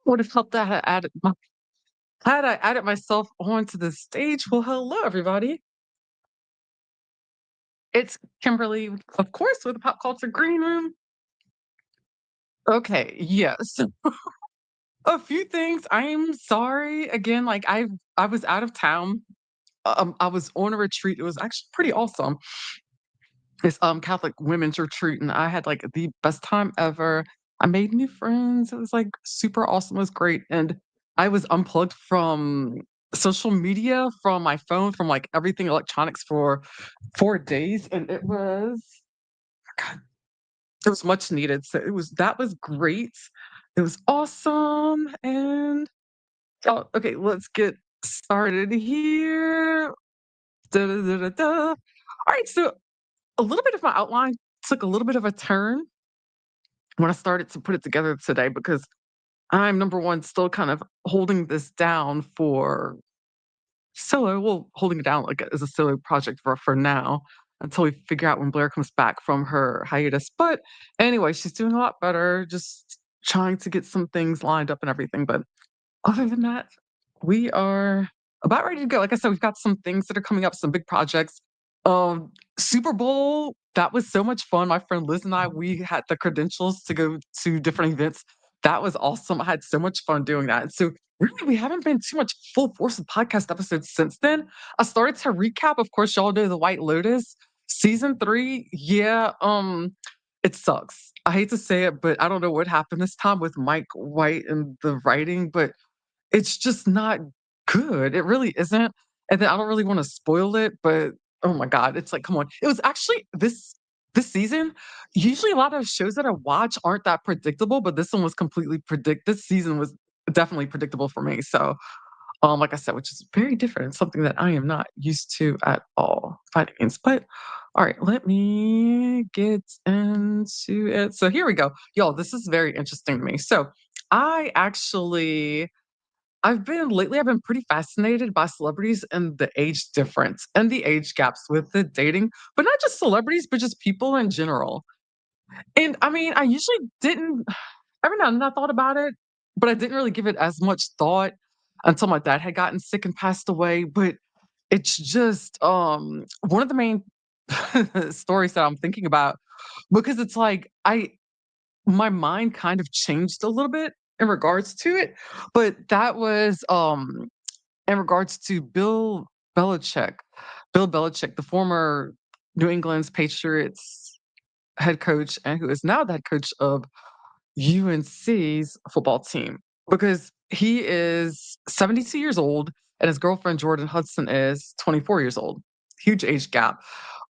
Would have helped that I had I added myself onto the stage. Well, hello everybody. It's Kimberly, of course, with the Pop Culture Green Room. Okay, yes. A few things. I'm sorry again. I was out of town. I was on a retreat. It was actually pretty awesome. It's Catholic women's retreat, and I had like the best time ever. I made new friends. It was like super awesome. It was great, and I was unplugged from social media, from my phone, from like everything electronics for 4 days, and God, it was much needed. So that was great. It was awesome, and oh, okay, let's get started here. Da, da, da, da, da. All right, so a little bit of my outline took a little bit of a turn when I started to put it together today because I'm number one still kind of holding this down for solo. Well, holding it down like as a solo project for now until we figure out when Blair comes back from her hiatus. But anyway, she's doing a lot better. Just trying to get some things lined up and everything. But other than that, we are about ready to go. Like I said, we've got some things that are coming up, some big projects. Super Bowl, that was so much fun. My friend Liz and I, we had the credentials to go to different events. That was awesome. I had so much fun doing that. And so really we haven't been too much full force of podcast episodes since then. I started to recap. Of course, y'all know the White Lotus. Season 3, yeah, it sucks. I hate to say it, but I don't know what happened this time with Mike White and the writing, but it's just not good. It really isn't. And then I don't really wanna spoil it, but oh my god, it's like, come on. It was actually this season, usually a lot of shows that I watch aren't that predictable, but this one was completely this season was definitely predictable for me. So, like I said, which is very different, something that I am not used to at all fighting against. But all right, let me get into it. So here we go. Y'all, this is very interesting to me. So I actually I've been pretty fascinated by celebrities and the age difference and the age gaps with the dating, but not just celebrities, but just people in general. And I mean, I usually didn't, every now and then I thought about it, but I didn't really give it as much thought until my dad had gotten sick and passed away. But it's just one of the main stories that I'm thinking about because it's like my mind kind of changed a little bit in regards to it. But that was in regards to Belichick. Bill Belichick, the former New England's Patriots head coach and who is now the head coach of UNC's football team. Because he is 72 years old and his girlfriend Jordan Hudson is 24 years old. Huge age gap.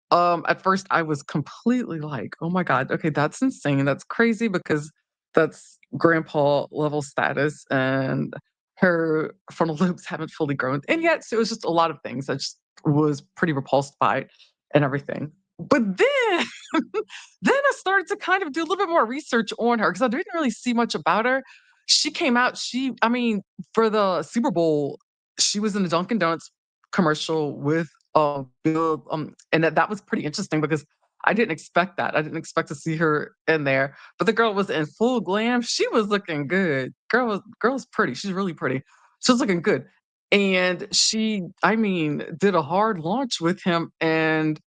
At first I was completely like, "Oh my god, okay, that's insane. That's crazy because that's grandpa level status and her frontal lobes haven't fully grown." And yet so it was just a lot of things. I just was pretty repulsed by it and everything. But then then I started to kind of do a little bit more research on her because I didn't really see much about her. She came out, I mean, for the Super Bowl, she was in the Dunkin' Donuts commercial with Bill, and that was pretty interesting because I didn't expect that. I didn't expect to see her in there. But the girl was in full glam. She was looking good. Girl's pretty. She's really pretty. She was looking good. And she, I mean, did a hard launch with him. And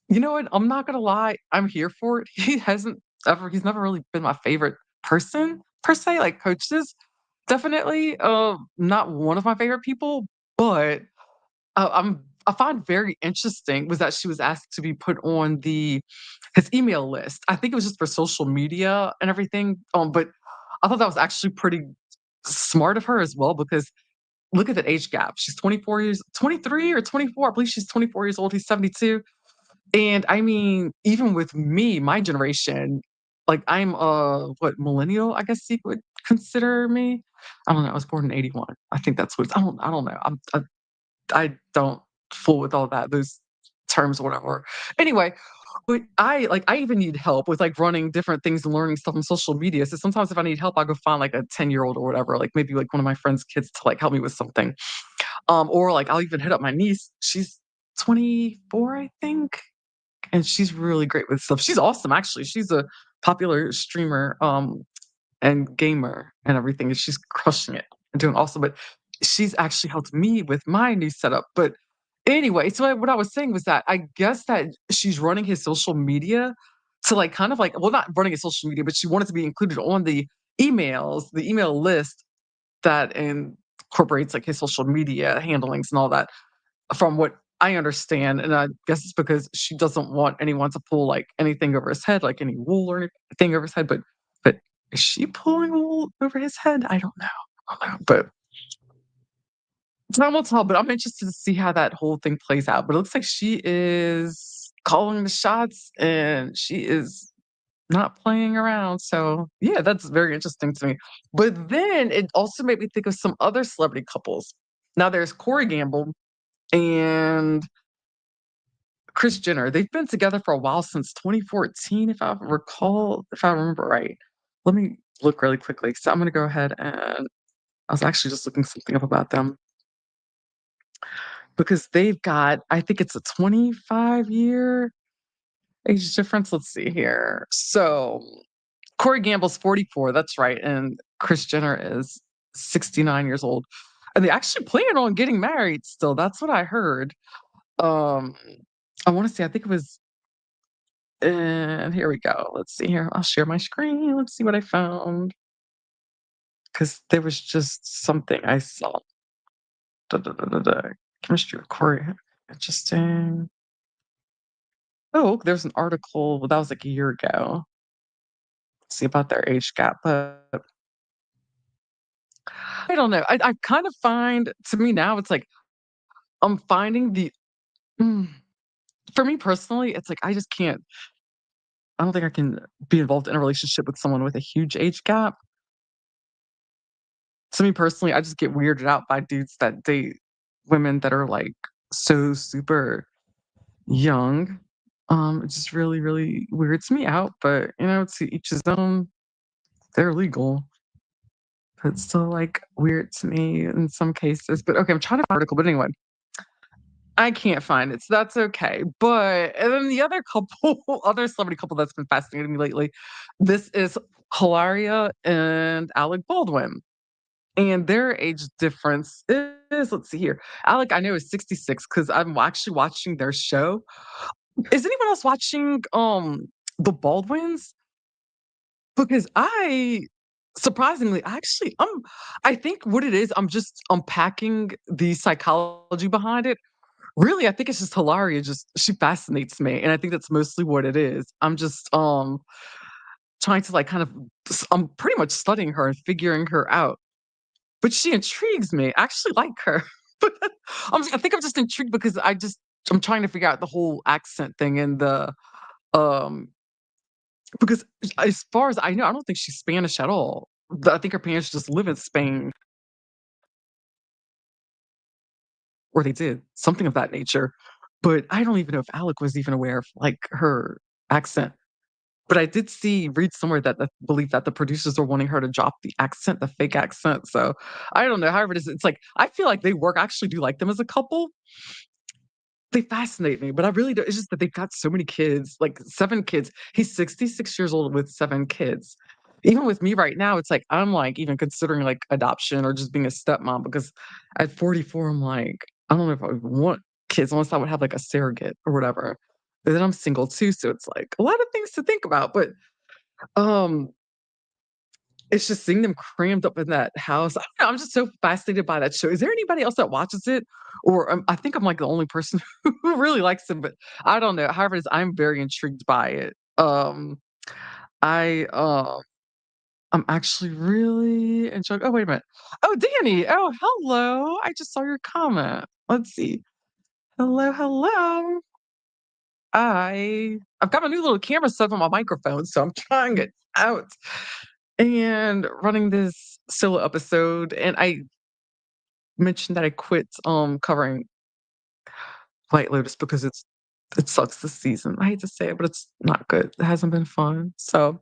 you know what? I'm not gonna lie, I'm here for it. He's never really been my favorite person per se, like coaches. Definitely, not one of my favorite people, but I find very interesting was that she was asked to be put on his email list. I think it was just for social media and everything. But I thought that was actually pretty smart of her as well because look at the age gap. She's 23 or 24. I believe she's 24 years old. He's 72. And I mean, even with me, my generation, like I'm what millennial, I guess you would consider me. I don't know. I was born in 81. I think that's what I don't know. I don't fool with all that, those terms or whatever. Anyway, but I even need help with like running different things and learning stuff on social media. So sometimes if I need help, I go find like a 10-year-old or whatever, like maybe like one of my friend's kids to like help me with something. Or like I'll even hit up my niece. She's 24, I think. And she's really great with stuff. She's awesome, actually. She's a popular streamer. and gamer and everything, and she's crushing it and doing awesome, but she's actually helped me with my new setup, but anyway, so what I was saying was that I guess that she's running his social media to, like, kind of like well, not running his social media, but she wanted to be included on the email list that incorporates, like, his social media handlings and all that, from what I understand, and I guess it's because she doesn't want anyone to pull, like, anything over his head, like any wool or anything over his head, but is she pulling wool over his head? I don't know, but time will tell, but I'm interested to see how that whole thing plays out, but it looks like she is calling the shots, and she is not playing around, so, yeah, that's very interesting to me, but then it also made me think of some other celebrity couples. Now there's Corey Gamble and Kris Jenner. They've been together for a while since 2014, if I remember right. Let me look really quickly, so I'm gonna go ahead and I was actually just looking something up about them because they've got I think it's a 25-year age difference. Let's see here. So, Corey Gamble's 44, that's right, and Kris Jenner is 69 years old, and they actually plan on getting married still, that's what I heard. Um, I wanna say I think it was and here we go. Let's see here. I'll share my screen. Let's see what I found. Because there was just something I saw. Da, da, da, da, da. Chemistry with Corey. Interesting. Oh, there's an article. Well, that was like a year ago. See about their age gap, but I don't know. I kind of find to me now it's like I'm finding mm, for me personally, it's like I just can't. I don't think I can be involved in a relationship with someone with a huge age gap. To me personally, I just get weirded out by dudes that date women that are, like, so super young. It just really, really weirds me out, but, to each his own. They're legal. But it's still, like, weird to me in some cases. But, okay, I'm trying to find an article, but anyway, I can't find it, so that's okay. But and then the other couple other celebrity couple that's been fascinating me lately, this is Hilaria and Alec Baldwin. And their age difference is let's see here. Alec, I know, is 66 because 'cause I'm actually watching their show. Is anyone else watching, The Baldwins? Because surprisingly, I think what it is, I'm just unpacking the psychology behind it. Really, I think it's just Hilaria, just she fascinates me, and I think that's mostly what it is. I'm just, trying to, like, kind of I'm pretty much studying her and figuring her out. But she intrigues me. I actually like her. But I think I'm just intrigued because I'm trying to figure out the whole accent thing and um because as far as I know, I don't think she's Spanish at all. I think her parents just live in Spain, or they did, something of that nature. But I don't even know if Alec was even aware of, like, her accent. But I did read somewhere that believe that the producers are wanting her to drop the accent, the fake accent, so I don't know, however it is, it's like, I feel like they work I actually do like them as a couple. They fascinate me, but I really do it's just that they've got so many kids, like 7 kids. He's 66 years old with 7 kids. Even with me right now, it's like, I'm, like, even considering, like, adoption or just being a stepmom because at 44, I'm like, I don't know if I would want kids unless I would have, like, a surrogate or whatever. But then I'm single too, so it's, like, a lot of things to think about, but, um, it's just seeing them crammed up in that house. I don't know, I'm just so fascinated by that show. Is there anybody else that watches it? Or, I think I'm, like, the only person who really likes it, but I don't know. However it is, I'm very intrigued by it. I, I'm actually really enjoying oh, wait a minute. Oh, Danny. Oh, hello. I just saw your comment. Let's see. Hello, hello. I've got my new little camera set on my microphone, so I'm trying it out and running this solo episode. And I mentioned that I quit covering White Lotus because it sucks this season. I hate to say it, but it's not good. It hasn't been fun. So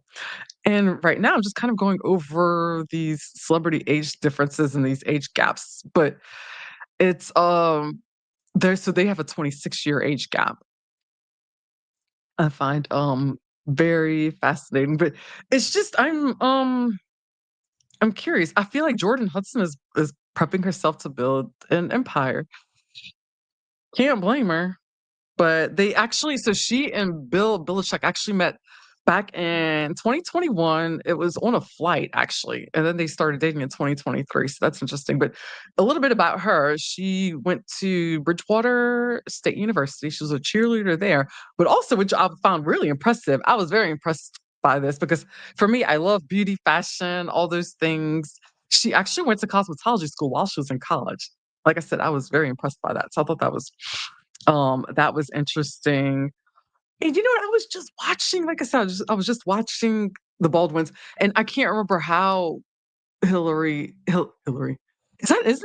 and right now I'm just kind of going over these celebrity age differences and these age gaps. But it's they have a 26-year age gap. I find very fascinating. But it's just I'm curious. I feel like Jordan Hudson is prepping herself to build an empire. Can't blame her. But they actually so she and Bill Belichick actually met back in 2021. It was on a flight actually, and then they started dating in 2023. So that's interesting. But a little bit about her: she went to Bridgewater State University. She was a cheerleader there, but also which I found really impressive. I was very impressed by this because for me, I love beauty, fashion, all those things. She actually went to cosmetology school while she was in college. Like I said, I was very impressed by that. So I thought that was interesting. And you know what? I was just watching, like I said, I was just watching the Baldwins, and I can't remember how Hillary isn't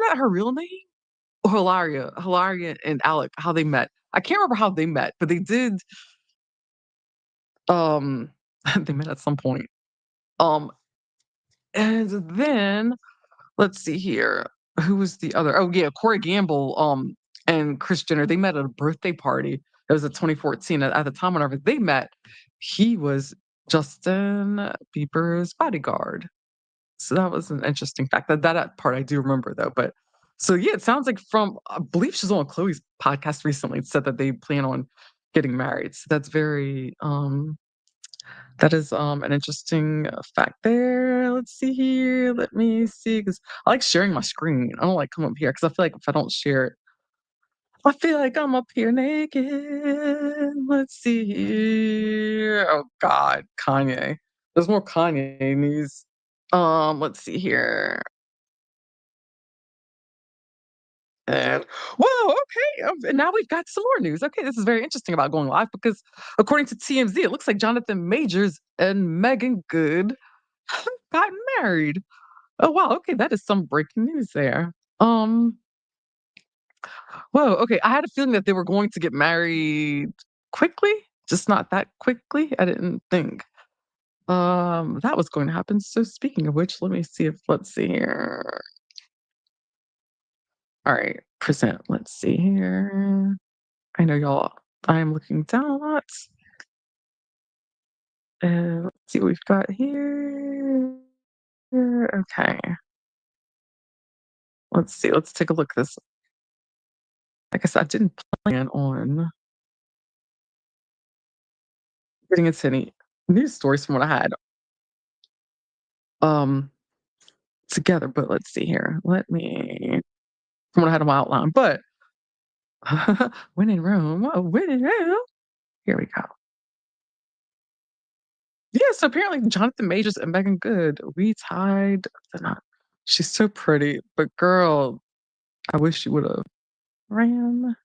that her real name? Or Hilaria and Alec, how they met. I can't remember how they met, but they did. Um, they met at some point. Um, and then let's see here. Who was the other? Oh yeah, Corey Gamble, and Kris Jenner. They met at a birthday party. It was in 2014. At the time whenever they met, he was Justin Bieber's bodyguard. So that was an interesting fact. That part I do remember though. But so yeah, it sounds like from I believe she's on Chloe's podcast recently. It said that they plan on getting married. So that's very that is, an interesting, fact there. Let's see here. Let me see, because I like sharing my screen. I don't like come up here because I feel like if I don't share it, I feel like I'm up here naked. Let's see here. Oh God, Kanye. There's more Kanye news. Let's see here. And whoa, okay. And now we've got some more news. Okay, this is very interesting about going live because according to TMZ, it looks like Jonathan Majors and Megan Good got married. Oh wow, okay, that is some breaking news there. Um, whoa, okay. I had a feeling that they were going to get married quickly, just not that quickly. I didn't think that was going to happen. So speaking of which, let me see if let's see here. All right, present. Let's see here. I know y'all. I am looking down a lot. Let's see what we've got here. Okay, let's see. Let's take a look at this. Like I said, I didn't plan on getting into any news stories from what I had um together, but let's see here. Let me from what I had on my outline. But when in Rome, when in Rome. Here we go. Yeah, so apparently Jonathan Majors and Megan Good, we tied the knot. She's so pretty, but girl, I wish she would have ran.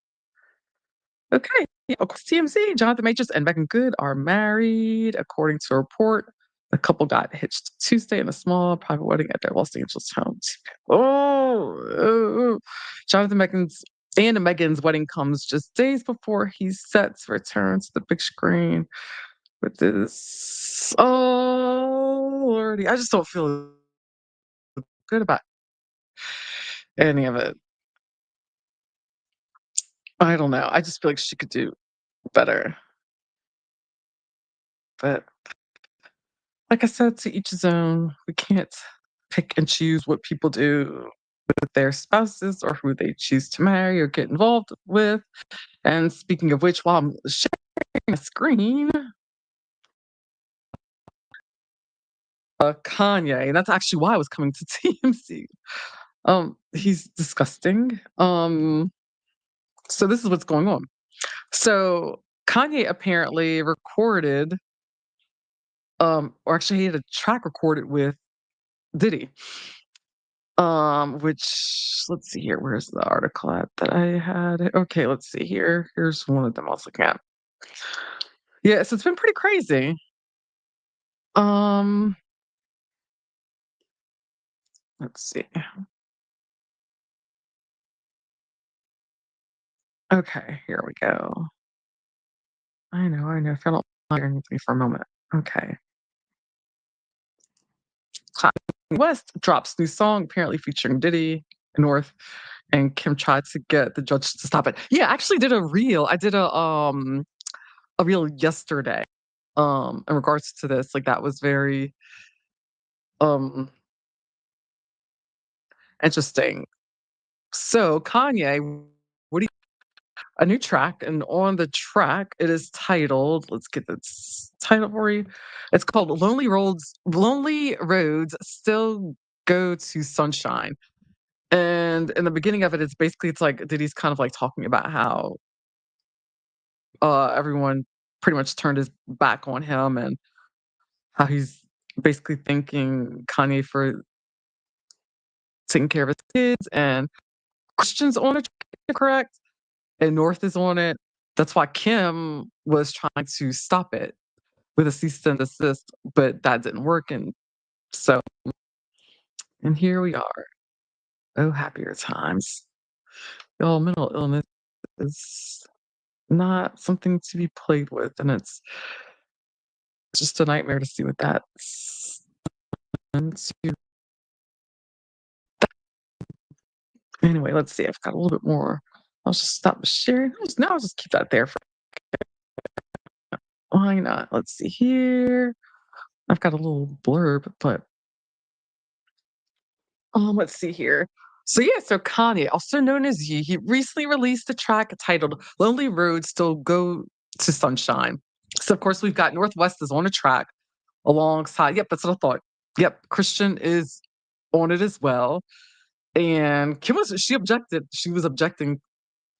Okay. Yeah, of course, TMZ, Jonathan Majors and Megan Good are married, according to a report. The couple got hitched Tuesday in a small private wedding at their Los Angeles home. Oh. Jonathan Megan's wedding comes just days before he's set to return to the big screen with this. Oh, lordy. I just don't feel good about any of it. I don't know. I just feel like she could do better. But like I said, to each his own. We can't pick and choose what people do with their spouses or who they choose to marry or get involved with. And speaking of which, while I'm sharing a screen, Kanye, that's actually why I was coming to TMC. He's disgusting. So this is what's going on. So Kanye apparently recorded, or actually he had a track recorded with Diddy. Which let's see here. Where's the article at that I had? Okay, let's see here. Here's one of them I was looking at. Yeah, so it's been pretty crazy. Um, let's see. Okay, here we go. I know. If I don't hear anything for a moment. Okay. Kanye West drops new song apparently featuring Diddy North and Kim tried to get the judge to stop it. Yeah, I actually did a reel. I did a reel yesterday in regards to this. Like that was very um Interesting. So Kanye, what do you a new track, and on the track, it is titled, let's get this title for you. It's called Lonely Roads Still Go to Sunshine. And in the beginning of it, it's like Diddy's kind of like talking about how everyone pretty much turned his back on him and how he's basically thanking Kanye for taking care of his kids and Christians on it, correct? And North is on it. That's why Kim was trying to stop it with a cease and desist, but that didn't work. And so, and here we are. Oh, happier times. Y'all, mental illness is not something to be played with, and it's just a nightmare to see what that's done to. Anyway, let's see. I've got a little bit more. I'll just stop sharing. I'll just keep that there for why not? Let's see here. I've got a little blurb, but let's see here. So yeah, so Kanye, also known as Ye, he recently released a track titled "Lonely Roads Still Go to Sunshine." So of course we've got Northwest is on a track alongside. Yep, that's what I thought. Yep, Christian is on it as well. And Kim was she objected. She was objecting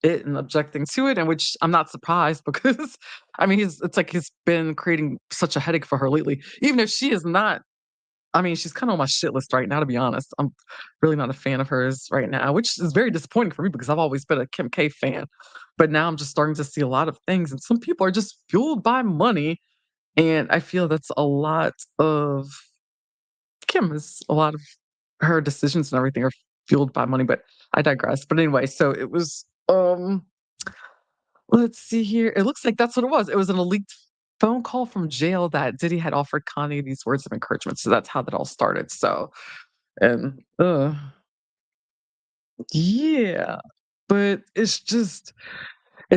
it and objecting to it, and which I'm not surprised because I mean it's like he's been creating such a headache for her lately. Even if she is not, I mean, she's kinda on my shit list right now, to be honest. I'm really not a fan of hers right now, which is very disappointing for me because I've always been a Kim K fan. But now I'm just starting to see a lot of things, and some people are just fueled by money, and I feel that's a lot of Kim is a lot of her decisions and everything are fueled by money, but I digress. But anyway, so it was, let's see here. It looks like that's what it was. It was an leaked phone call from jail that Diddy had offered Kanye these words of encouragement. So that's how that all started. So, and yeah, but it's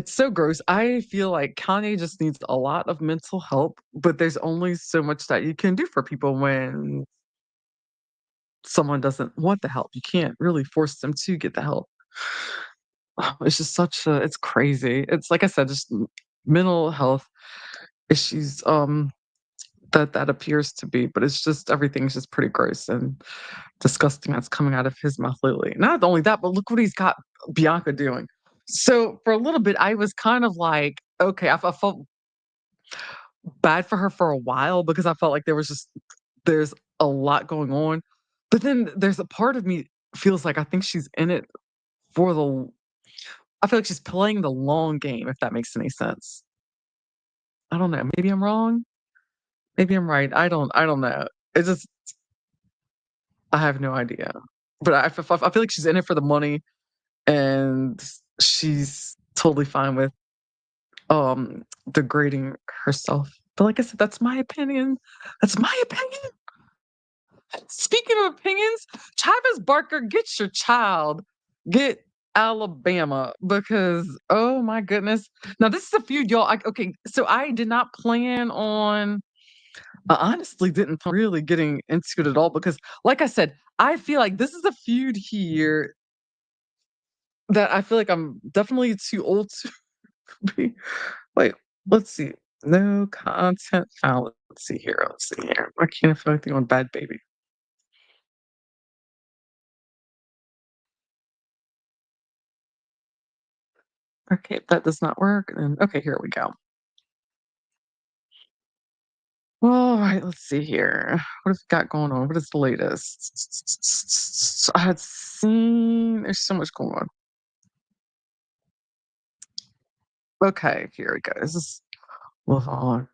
so gross. I feel like Kanye just needs a lot of mental help, but there's only so much that you can do for people when someone doesn't want the help. You can't really force them to get the help. It's just it's crazy. It's like I said, just mental health issues, that appears to be, but it's just everything's just pretty gross and disgusting that's coming out of his mouth lately. Not only that, but look what he's got Bianca doing. So for a little bit, I was kind of like, okay, I felt bad for her for a while because I felt like there's a lot going on. But then there's a part of me feels like I think she's in it for the I feel like she's playing the long game, if that makes any sense. I don't know. Maybe I'm wrong. Maybe I'm right. I don't know. It's just I have no idea. But I feel like she's in it for the money and she's totally fine with degrading herself. But like I said, that's my opinion. That's my opinion. Speaking of opinions, Travis Barker, get your child. Get Alabama because oh my goodness. Now this is a feud, y'all. Okay, so I did not plan on I honestly didn't really getting into it at all because, like I said, I feel like this is a feud here that I feel like I'm definitely too old to be. Wait, let's see. No content found. Let's see here. Let's see here. I can't find anything on Bad Baby. Okay, that does not work. And okay, here we go. All right, let's see here. What have we got going on? What is the latest? I had seen. There's so much going on. Okay, here we go. This is move on.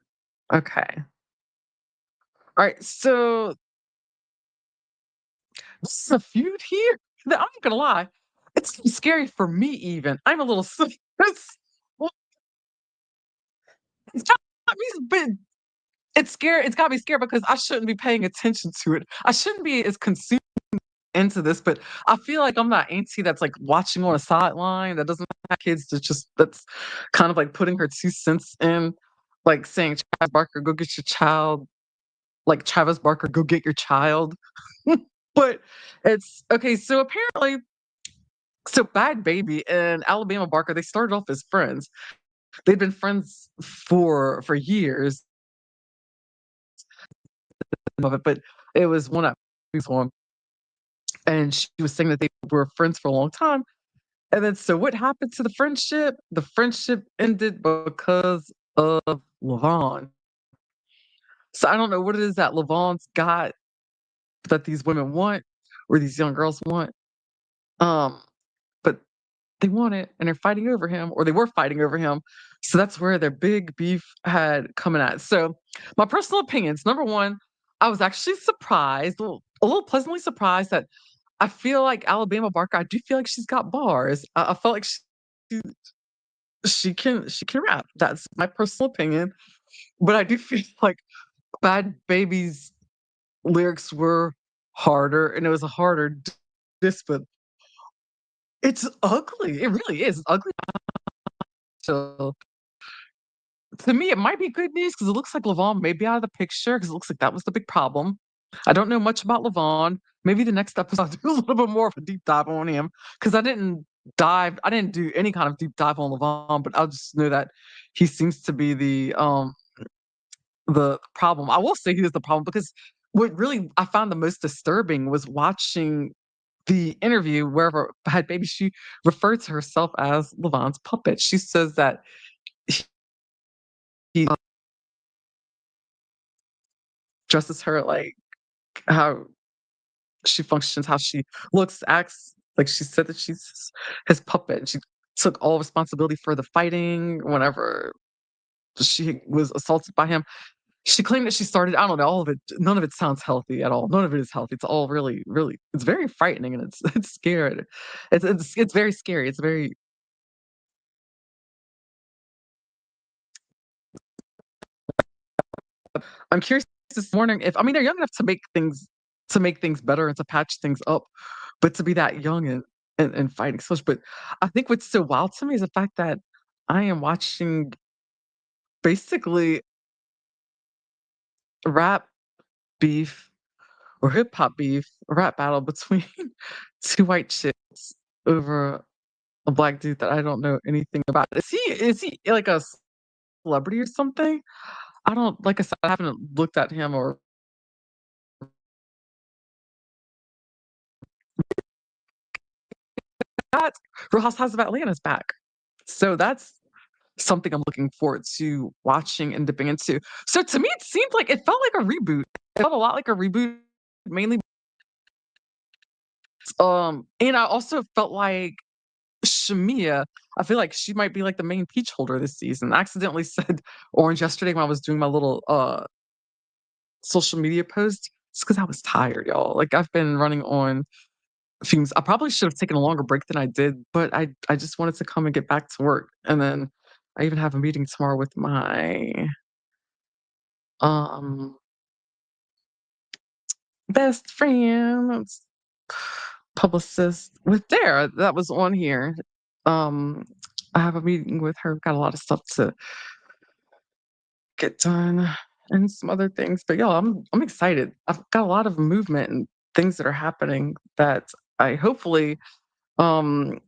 Okay. All right. So this is a feud here that I'm not gonna lie. It's scary for me even. I'm a little sick. Well, it's got me, but it's got me scared because I shouldn't be paying attention to it. I shouldn't be as consumed into this, but I feel like I'm that auntie that's like watching on a sideline that doesn't have kids that's kind of like putting her 2 cents in, like saying, Travis Barker, go get your child. Like Travis Barker, go get your child. But it's okay, so apparently so Bad Baby and Alabama Barker, they started off as friends. They'd been friends for years of it, but it was one up one, and she was saying that they were friends for a long time. And then so what happened to the friendship? The friendship ended because of Levon. So I don't know what it is that Levon's got that these women want or these young girls want. Um, but they want it and they're fighting over him, or they were fighting over him. So that's where their big beef had coming at. So my personal opinions, number one, I was actually surprised, a little pleasantly surprised that I feel like Alabama Barker, I do feel like she's got bars. I felt like she she can rap. That's my personal opinion. But I do feel like Bad Baby's lyrics were harder and it was a harder diss, but it's ugly. It really is ugly. So to me, it might be good news because it looks like Levon may be out of the picture because it looks like that was the big problem. I don't know much about Levon. Maybe the next episode I'll do a little bit more of a deep dive on him because I didn't do any kind of deep dive on Levon, but I'll just know that he seems to be the problem. I will say he is the problem because what really I found the most disturbing was watching the interview wherever Bad Baby, she referred to herself as Levon's puppet. She says that he dresses her like how she functions, how she looks, acts. Like she said that she's his puppet. She took all responsibility for the fighting whenever she was assaulted by him. She claimed that she started, I don't know, all of it, none of it sounds healthy at all. None of it is healthy. It's all really, really, it's very frightening and it's it's scary. It's very scary. It's very I'm curious this morning if I mean they're young enough to make things better and to patch things up, but to be that young and fighting so much. But I think what's so wild to me is the fact that I am watching basically rap beef or hip hop beef, a rap battle between two white chicks over a black dude that I don't know anything about. Is he like a celebrity or something? I don't like I said, I haven't looked at him or that. Real Housewives of Atlanta's back. So that's something I'm looking forward to watching and dipping into. So to me, it seemed like it felt like a reboot. It felt a lot like a reboot, mainly. And I also felt like Shamia, I feel like she might be like the main peach holder this season. I accidentally said orange yesterday when I was doing my little social media post. It's because I was tired, y'all. Like I've been running on fumes. I probably should have taken a longer break than I did, but I just wanted to come and get back to work. And then I even have a meeting tomorrow with my um best friend, publicist with Dara that was on here. Um I have a meeting with her, got a lot of stuff to get done and some other things. But y'all, I'm excited. I've got a lot of movement and things that are happening that I hopefully um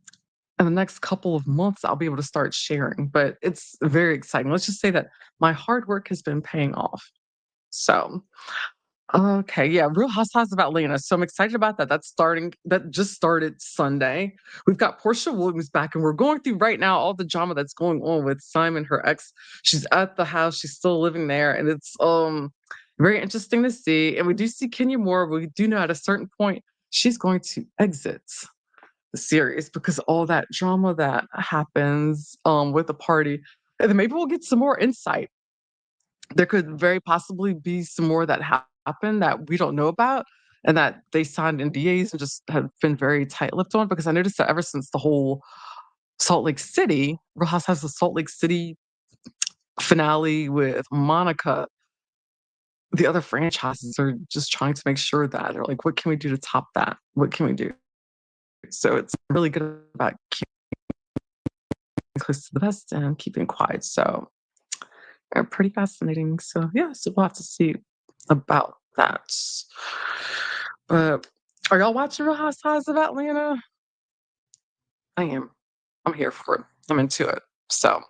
in the next couple of months I'll be able to start sharing. But it's very exciting. Let's just say that my hard work has been paying off. So okay, yeah, Real Housewives of Atlanta. So I'm excited about that. That just started Sunday. We've got Portia Williams back, and we're going through right now all the drama that's going on with Simon, her ex. She's at the house, she's still living there, and it's very interesting to see. And we do see Kenya Moore. We do know at a certain point she's going to exit the series because all that drama that happens with the party. And then maybe we'll get some more insight. There could very possibly be some more that happen that we don't know about and that they signed NDAs and just have been very tight-lipped on because I noticed that ever since the whole Salt Lake City, Real House has the Salt Lake City finale with Monica, the other franchises are just trying to make sure that they're like, what can we do to top that? What can we do? So it's really good about keeping close to the vest and keeping quiet. So pretty fascinating. So yeah, so we'll have to see about that. But Are y'all watching Real Housewives of Atlanta? I am. I'm here for it. I'm into it. So,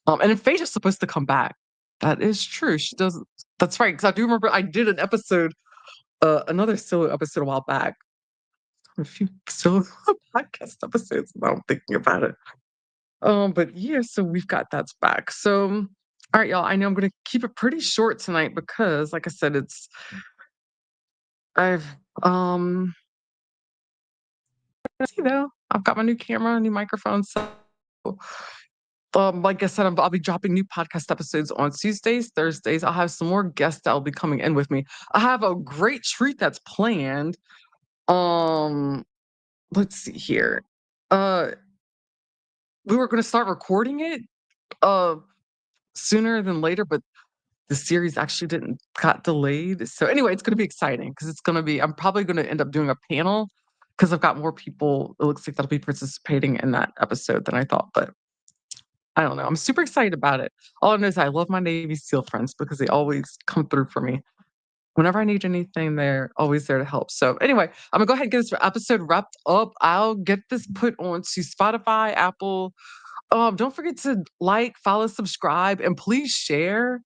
and then Phaedra's supposed to come back. That is true. She doesn't. That's right. Because I do remember I did an episode, another solo episode a while back. A few solo podcast episodes. Now I'm thinking about it. But yeah, so we've got that's back. So, all right, y'all. I know I'm gonna keep it pretty short tonight because, like I said, I've you know, I've got my new camera, new microphone. So, like I said, I'll be dropping new podcast episodes on Tuesdays, Thursdays. I'll have some more guests that will be coming in with me. I have a great treat that's planned. Um, let's see here. Uh, we were going to start recording it uh sooner than later, but the series actually didn't got delayed. So anyway, it's going to be exciting because it's going to be. I'm probably going to end up doing a panel because I've got more people. It looks like that'll be participating in that episode than I thought, but I don't know. I'm super excited about it. All I know is I love my Navy SEAL friends because they always come through for me. Whenever I need anything, they're always there to help. So anyway, I'm gonna go ahead and get this episode wrapped up. I'll get this put onto Spotify, Apple. Don't forget to like, follow, subscribe, and please share.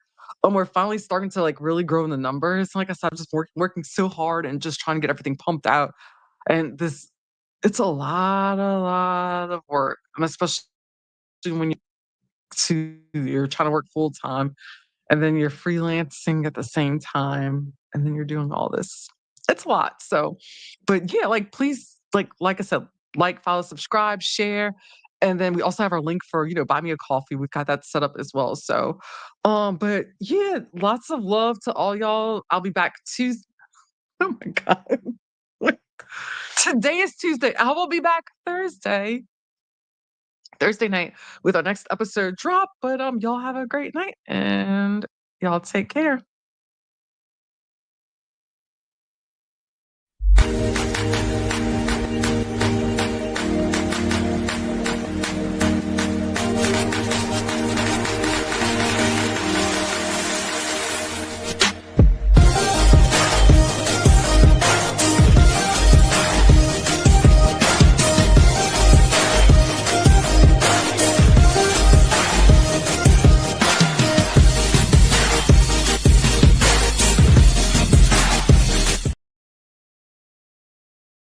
We're finally starting to like really grow in the numbers. Like I said, I'm just working so hard and just trying to get everything pumped out. And it's a lot of work, and especially when you're trying to work full time and then you're freelancing at the same time and then you're doing all this. It's a lot. So, but yeah, like please, like I said, like, follow, subscribe, share. And then we also have our link for, buy me a coffee. We've got that set up as well. So, but yeah, lots of love to all y'all. I'll be back Tuesday. Oh my God. Today is Tuesday. I will be back Thursday night with our next episode drop. But y'all have a great night and y'all take care.